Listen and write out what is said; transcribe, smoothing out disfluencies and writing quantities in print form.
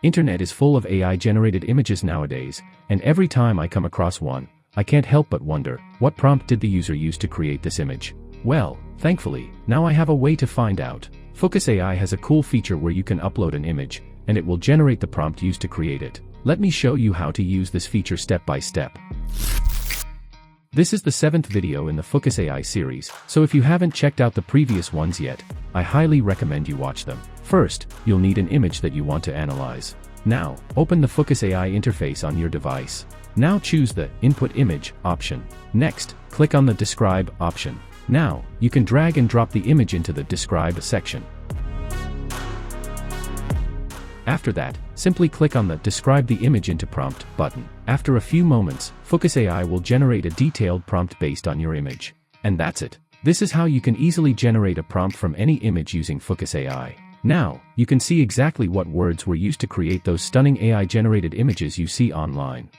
Internet is full of AI-generated images nowadays, and every time I come across one, I can't help but wonder, what prompt did the user use to create this image? Well, thankfully, now I have a way to find out. FOOOCUS AI has a cool feature where you can upload an image, and it will generate the prompt used to create it. Let me show you how to use this feature step by step. This is the 7th video in the FOOOCUS AI series, so if you haven't checked out the previous ones yet, I highly recommend you watch them. First, you'll need an image that you want to analyze. Now, open the FOOOCUS AI interface on your device. Now choose the Input Image option. Next, click on the Describe option. Now, you can drag and drop the image into the Describe section. After that, simply click on the Describe the Image into Prompt button. After a few moments, FOOOCUS AI will generate a detailed prompt based on your image. And that's it. This is how you can easily generate a prompt from any image using FOOOCUS AI. Now, you can see exactly what words were used to create those stunning AI-generated images you see online.